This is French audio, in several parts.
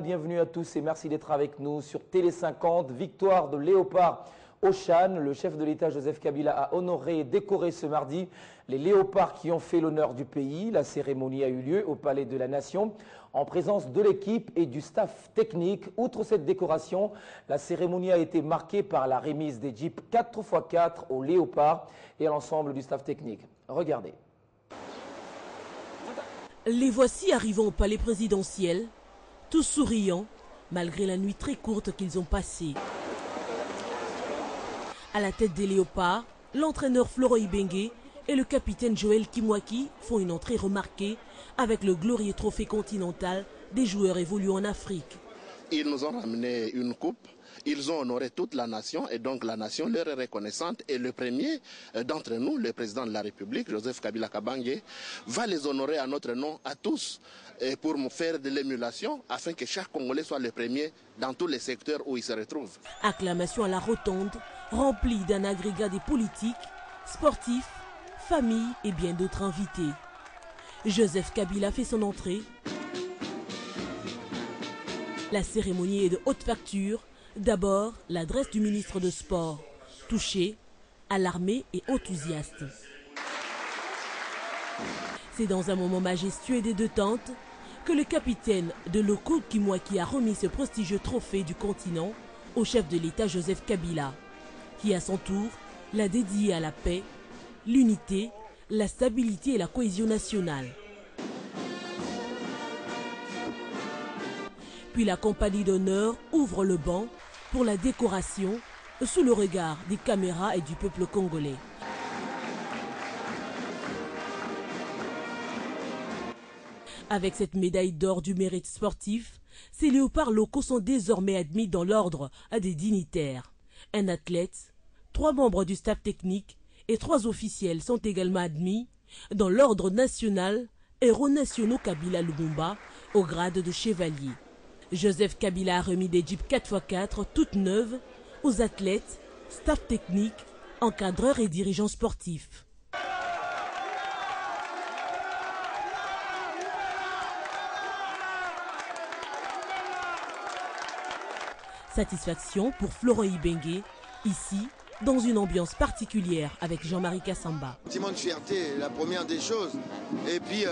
Bienvenue à tous et merci d'être avec nous sur Télé 50. Victoire de Léopard au Chan. Le chef de l'État Joseph Kabila a honoré et décoré ce mardi les léopards qui ont fait l'honneur du pays. La cérémonie a eu lieu au Palais de la Nation en présence de l'équipe et du staff technique. Outre cette décoration, la cérémonie a été marquée par la remise des jeeps 4x4 aux léopards et à l'ensemble du staff technique. Regardez. Les voici arrivant au palais présidentiel, tous souriants, malgré la nuit très courte qu'ils ont passée. À la tête des léopards, l'entraîneur Florent Ibenge et le capitaine Joël Kimwaki font une entrée remarquée avec le glorieux trophée continental des joueurs évoluant en Afrique. Ils nous ont ramené une coupe. Ils ont honoré toute la nation et donc la nation leur est reconnaissante. Et le premier d'entre nous, le président de la République, Joseph Kabila Kabange, va les honorer à notre nom, à tous, pour faire de l'émulation afin que chaque Congolais soit le premier dans tous les secteurs où il se retrouve. Acclamation à la rotonde, remplie d'un agrégat des politiques, sportifs, familles et bien d'autres invités. Joseph Kabila fait son entrée. La cérémonie est de haute facture. D'abord, l'adresse du ministre de Sport, touché, alarmé et enthousiaste. C'est dans un moment majestueux et de détente que le capitaine de l'Oko Kimwaki a remis ce prestigieux trophée du continent au chef de l'État Joseph Kabila, qui à son tour l'a dédié à la paix, l'unité, la stabilité et la cohésion nationale. Puis la compagnie d'honneur ouvre le banc pour la décoration sous le regard des caméras et du peuple congolais. Avec cette médaille d'or du mérite sportif, ces léopards locaux sont désormais admis dans l'ordre à des dignitaires. Un athlète, 3 membres du staff technique et 3 officiels sont également admis dans l'ordre national Héros nationaux Kabila Lumumba au grade de chevalier. Joseph Kabila a remis des jeeps 4x4 toutes neuves aux athlètes, staff technique, encadreurs et dirigeants sportifs. Satisfaction pour Florent Ibenge, ici, dans une ambiance particulière avec Jean-Marie Kassamba. Sentiment de fierté, la première des choses. Et puis,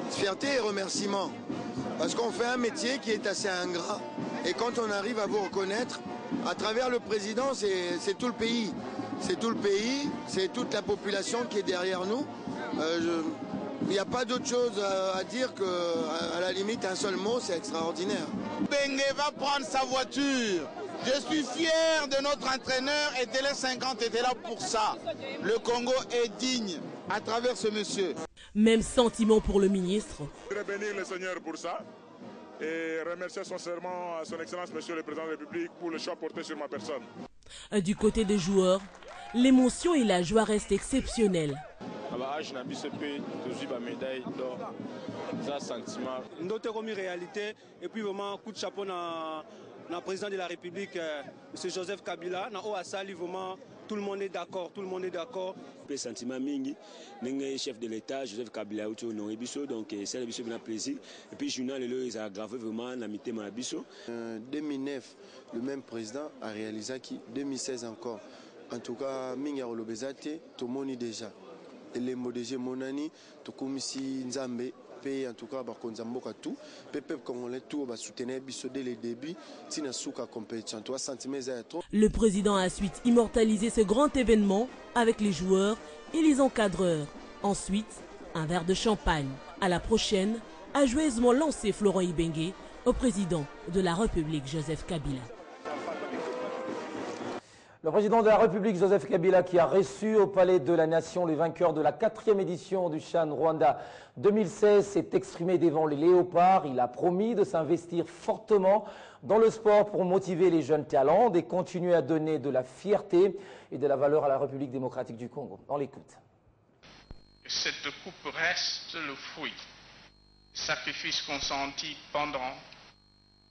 fierté et remerciement. Parce qu'on fait un métier qui est assez ingrat. Et quand on arrive à vous reconnaître, à travers le président, c'est tout le pays. C'est tout le pays, c'est toute la population qui est derrière nous. Il n'y a pas d'autre chose à dire qu'à la limite, un seul mot, c'est extraordinaire. Bengue va prendre sa voiture. Je suis fier de notre entraîneur et Télé 50 était là pour ça. Le Congo est digne à travers ce monsieur. Même sentiment pour le ministre. Je voudrais bénir le Seigneur pour ça et remercier sincèrement son Excellence Monsieur le Président de la République pour le choix porté sur ma personne. Du côté des joueurs, l'émotion et la joie restent exceptionnelles. Réalité et puis vraiment coup de chapeau dans le président de la République, M. Joseph Kabila, vraiment tout le monde est d'accord, tout le monde est d'accord. Le sentiment mingi, le chef de l'État Joseph Kabila donc c'est un plaisir. Et puis journal ils ont aggravé vraiment l'amitié ma biso. 2009, le même président a réalisé qui 2016 encore. En tout cas, mingi a relobezate, tout le monde déjà. Et les mots de monani, tout comme si Nzambe. En tout cas, tout peuple congolais tout va soutenir biso dès le début. Le président a ensuite immortalisé ce grand événement avec les joueurs et les encadreurs. Ensuite, un verre de champagne. À la prochaine, a joyeusement lancé Florent Ibenge au président de la République Joseph Kabila. Le président de la République, Joseph Kabila, qui a reçu au Palais de la Nation les vainqueurs de la 4e édition du Chan Rwanda 2016, s'est exprimé devant les léopards. Il a promis de s'investir fortement dans le sport pour motiver les jeunes talents et continuer à donner de la fierté et de la valeur à la République démocratique du Congo. On l'écoute. Cette coupe reste le fruit du sacrifice consenti pendant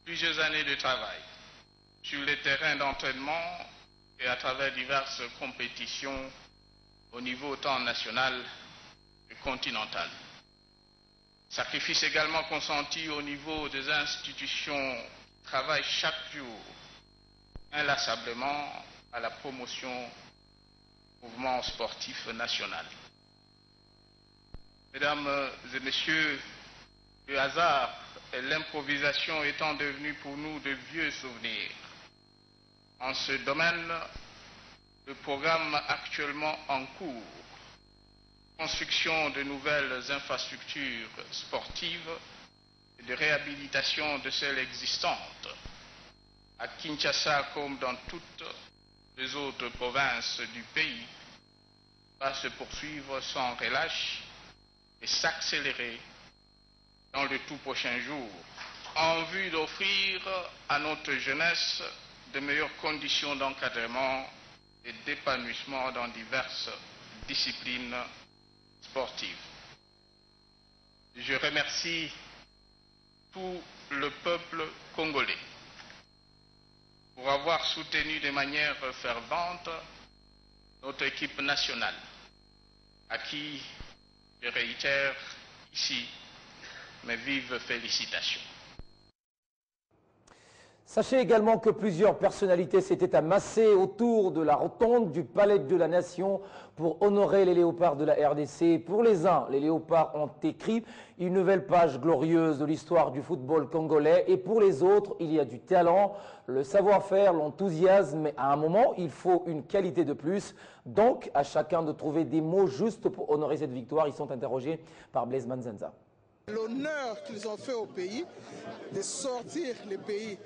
plusieurs années de travail sur les terrains d'entraînement et à travers diverses compétitions au niveau tant national que continental. Sacrifice également consenti au niveau des institutions qui travaillent chaque jour inlassablement à la promotion du mouvement sportif national. Mesdames et messieurs, le hasard et l'improvisation étant devenus pour nous de vieux souvenirs. En ce domaine, le programme actuellement en cours, construction de nouvelles infrastructures sportives et de réhabilitation de celles existantes, à Kinshasa comme dans toutes les autres provinces du pays, va se poursuivre sans relâche et s'accélérer dans le tout prochain jour, en vue d'offrir à notre jeunesse de meilleures conditions d'encadrement et d'épanouissement dans diverses disciplines sportives. Je remercie tout le peuple congolais pour avoir soutenu de manière fervente notre équipe nationale, à qui je réitère ici mes vives félicitations. Sachez également que plusieurs personnalités s'étaient amassées autour de la rotonde du Palais de la Nation pour honorer les léopards de la RDC. Pour les uns, les léopards ont écrit une nouvelle page glorieuse de l'histoire du football congolais. Et pour les autres, il y a du talent, le savoir-faire, l'enthousiasme. Mais à un moment, il faut une qualité de plus. Donc, à chacun de trouver des mots justes pour honorer cette victoire. Ils sont interrogés par Blaise Manzenza. L'honneur qu'ils ont fait au pays, de sortir le pays,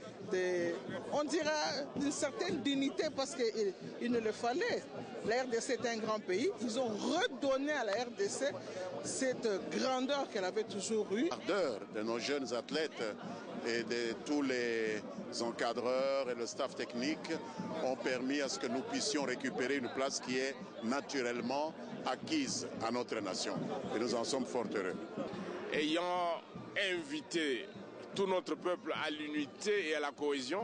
on dira d'une certaine dignité parce qu'il ne le fallait. La RDC est un grand pays. Ils ont redonné à la RDC cette grandeur qu'elle avait toujours eue. L'ardeur de nos jeunes athlètes et de tous les encadreurs et le staff technique ont permis à ce que nous puissions récupérer une place qui est naturellement acquise à notre nation. Et nous en sommes fort heureux. Ayant invité tout notre peuple à l'unité et à la cohésion,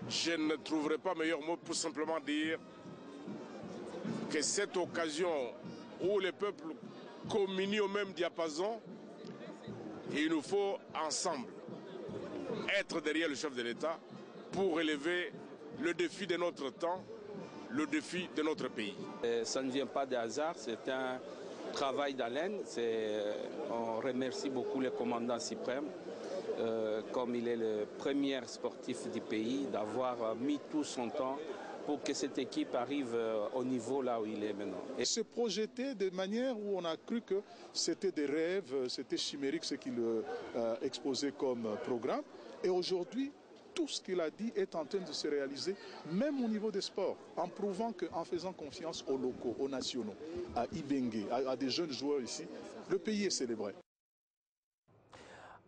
je ne trouverai pas meilleur mot pour simplement dire que cette occasion où les peuples communient au même diapason, il nous faut ensemble être derrière le chef de l'État pour relever le défi de notre temps, le défi de notre pays. Ça ne vient pas de hasard, c'est un travail d'haleine. On remercie beaucoup le commandant suprême, comme il est le premier sportif du pays, d'avoir mis tout son temps pour que cette équipe arrive au niveau là où il est maintenant. Et se projeter de manière où on a cru que c'était des rêves, c'était chimérique ce qu'il exposait comme programme. Et aujourd'hui, tout ce qu'il a dit est en train de se réaliser, même au niveau des sports, en prouvant qu'en faisant confiance aux locaux, aux nationaux, à Ibengue, à des jeunes joueurs ici, le pays est célébré.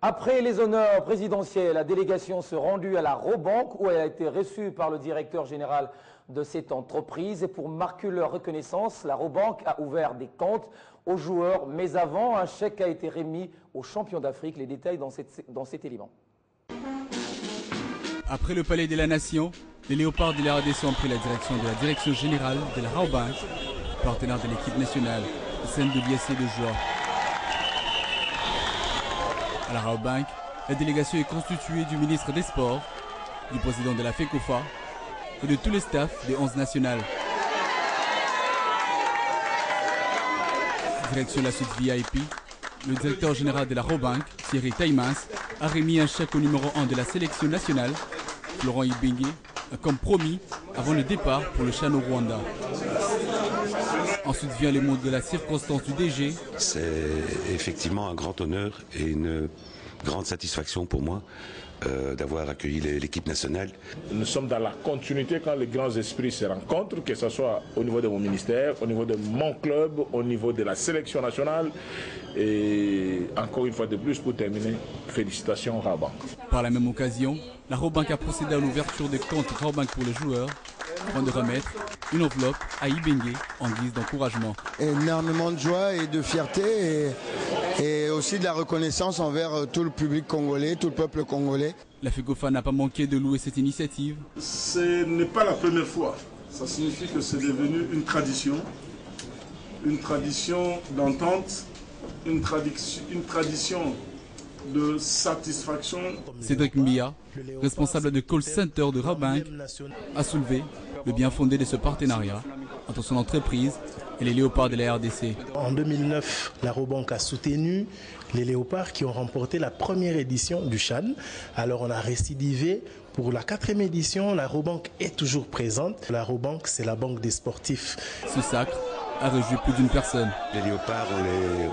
Après les honneurs présidentiels, la délégation se rendue à la Robank où elle a été reçue par le directeur général de cette entreprise. Et pour marquer leur reconnaissance, la Robank a ouvert des comptes aux joueurs. Mais avant, un chèque a été remis aux champions d'Afrique. Les détails dans cet élément. Après le Palais de la Nation, les léopards de la RDC ont pris la direction de la direction générale de la Robank, partenaire de l'équipe nationale, scène de l'IAC de joueurs. À la Robank, la délégation est constituée du ministre des Sports, du président de la FECOFA et de tous les staffs des 11 nationales. Direction la suite VIP, le directeur général de la Robank, Thierry Taïmans, a remis un chèque au numéro 1 de la sélection nationale, Florent Ibengue, comme promis avant le départ pour le CHAN au Rwanda. Ensuite vient les mots de la circonstance du DG. C'est effectivement un grand honneur et une grande satisfaction pour moi d'avoir accueilli l'équipe nationale. Nous sommes dans la continuité quand les grands esprits se rencontrent, que ce soit au niveau de mon ministère, au niveau de mon club, au niveau de la sélection nationale. Et encore une fois de plus, pour terminer, félicitations Rabank. Par la même occasion, la Robank a procédé à l'ouverture des comptes Robank pour les joueurs, avant de remettre une enveloppe à Ibengue en guise d'encouragement. Énormément de joie et de fierté et aussi de la reconnaissance envers tout le public congolais, tout le peuple congolais. La FECOFA n'a pas manqué de louer cette initiative. Ce n'est pas la première fois. Ça signifie que c'est devenu une tradition d'entente une tradition de satisfaction. Cédric Mbia, responsable de call center de Rabank, a soulevé le bien fondé de ce partenariat entre son entreprise et les léopards de la RDC. En 2009, la Rabobank a soutenu les léopards qui ont remporté la première édition du CHAN. Alors on a récidivé. Pour la 4e édition, la Rabobank est toujours présente. La Rabobank, c'est la banque des sportifs. Ce sacre a réjoui plus d'une personne. Les léopards,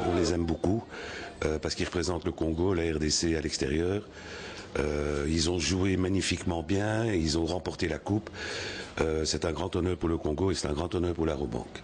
on les aime beaucoup parce qu'ils représentent le Congo, la RDC à l'extérieur. Ils ont joué magnifiquement bien, ils ont remporté la coupe. C'est un grand honneur pour le Congo et c'est un grand honneur pour la Rabobank.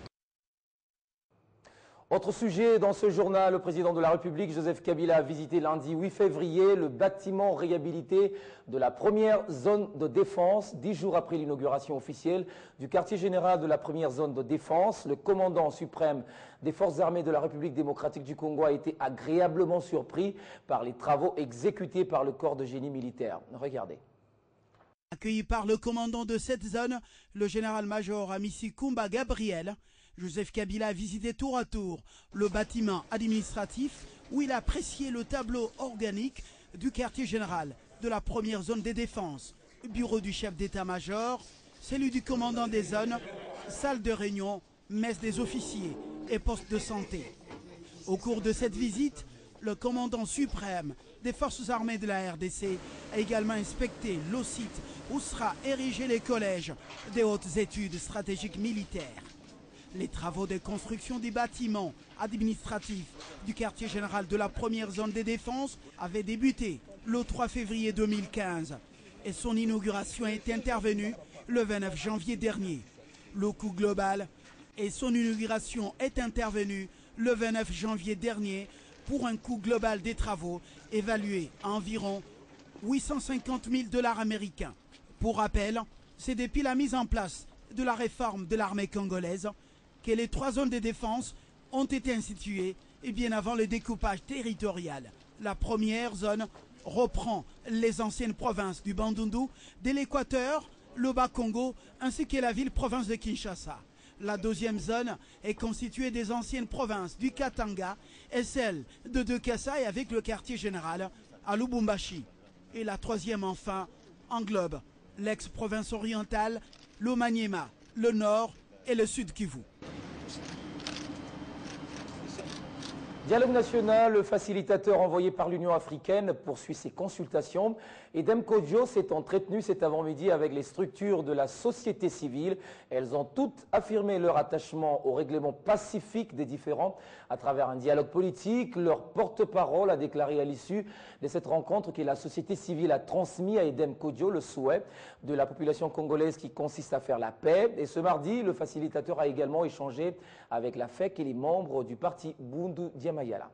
Autre sujet dans ce journal, le président de la République, Joseph Kabila, a visité lundi 8 février le bâtiment réhabilité de la première zone de défense. 10 jours après l'inauguration officielle du quartier général de la première zone de défense, le commandant suprême des forces armées de la République démocratique du Congo a été agréablement surpris par les travaux exécutés par le corps de génie militaire. Regardez. Accueilli par le commandant de cette zone, le général-major Amissi Kumba Gabriel, Joseph Kabila a visité tour à tour le bâtiment administratif où il a apprécié le tableau organique du quartier général de la première zone des défenses, bureau du chef d'état-major, celui du commandant des zones, salle de réunion, messe des officiers et poste de santé. Au cours de cette visite, le commandant suprême des forces armées de la RDC a également inspecté le site où sera érigé les collèges des hautes études stratégiques militaires. Les travaux de construction des bâtiments administratifs du quartier général de la première zone des défenses avaient débuté le 3 février 2015 et son inauguration est intervenue le 29 janvier dernier. Le coût global et son inauguration est intervenue le 29 janvier dernier pour un coût global des travaux évalué à environ 850 000 $ américains. Pour rappel, c'est depuis la mise en place de la réforme de l'armée congolaise que les 3 zones de défense ont été instituées et bien avant le découpage territorial. La première zone reprend les anciennes provinces du Bandundu, de l'Équateur, le Bas-Congo ainsi que la ville-province de Kinshasa. La deuxième zone est constituée des anciennes provinces du Katanga et celle de Dekassa et avec le quartier général à Lubumbashi. Et la troisième enfin englobe l'ex-province orientale, le Maniema, le nord et le sud Kivu. Dialogue national, le facilitateur envoyé par l'Union africaine poursuit ses consultations. Edem Kodjo s'est entretenu cet avant-midi avec les structures de la société civile. Elles ont toutes affirmé leur attachement au règlement pacifique des différends à travers un dialogue politique. Leur porte-parole a déclaré à l'issue de cette rencontre que la société civile a transmis à Edem Kodjo le souhait de la population congolaise qui consiste à faire la paix. Et ce mardi, le facilitateur a également échangé avec la FEC et les membres du parti Bundu Diamayala.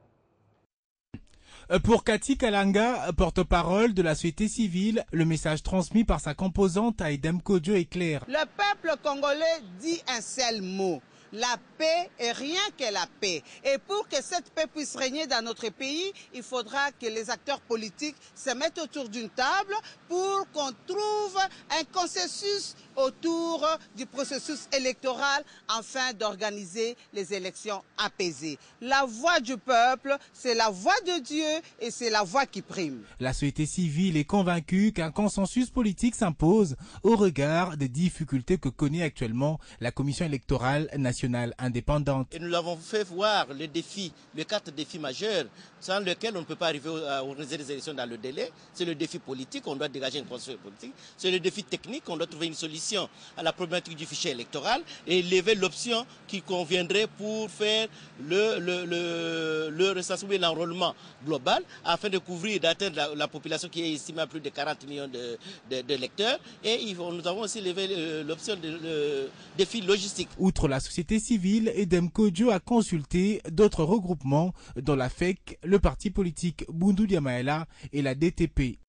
Pour Cathy Kalanga, porte-parole de la société civile, le message transmis par sa composante à Edem Kodjo est clair. Le peuple congolais dit un seul mot. La paix et rien que la paix. Et pour que cette paix puisse régner dans notre pays, il faudra que les acteurs politiques se mettent autour d'une table pour qu'on trouve un consensus autour du processus électoral afin d'organiser les élections apaisées. La voix du peuple, c'est la voix de Dieu et c'est la voix qui prime. La société civile est convaincue qu'un consensus politique s'impose au regard des difficultés que connaît actuellement la Commission électorale nationale indépendante. Et nous l'avons fait voir les défis, les 4 défis majeurs sans lesquels on ne peut pas arriver à organiser les élections dans le délai. C'est le défi politique, on doit dégager une consensus politique. C'est le défi technique, on doit trouver une solution à la problématique du fichier électoral et lever l'option qui conviendrait pour faire le recensement et l'enrôlement global afin de couvrir et d'atteindre la population qui est estimée à plus de 40 millions d'électeurs. Et nous avons aussi levé l'option de défi logistique. Outre la société civile, Edem Kodjo a consulté d'autres regroupements dont la FEC, le parti politique Bundu Diamayala et la DTP.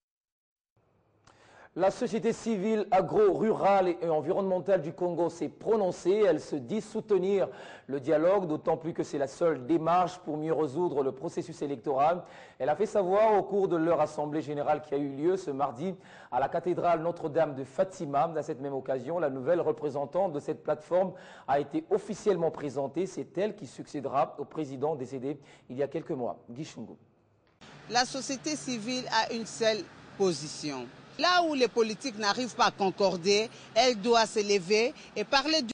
La société civile agro-rurale et environnementale du Congo s'est prononcée. Elle se dit soutenir le dialogue, d'autant plus que c'est la seule démarche pour mieux résoudre le processus électoral. Elle a fait savoir au cours de leur assemblée générale qui a eu lieu ce mardi à la cathédrale Notre-Dame de Fatima. À cette même occasion, la nouvelle représentante de cette plateforme a été officiellement présentée. C'est elle qui succédera au président décédé il y a quelques mois, Guy Chungu. La société civile a une seule position. Là où les politiques n'arrivent pas à concorder, elle doit se lever et parler du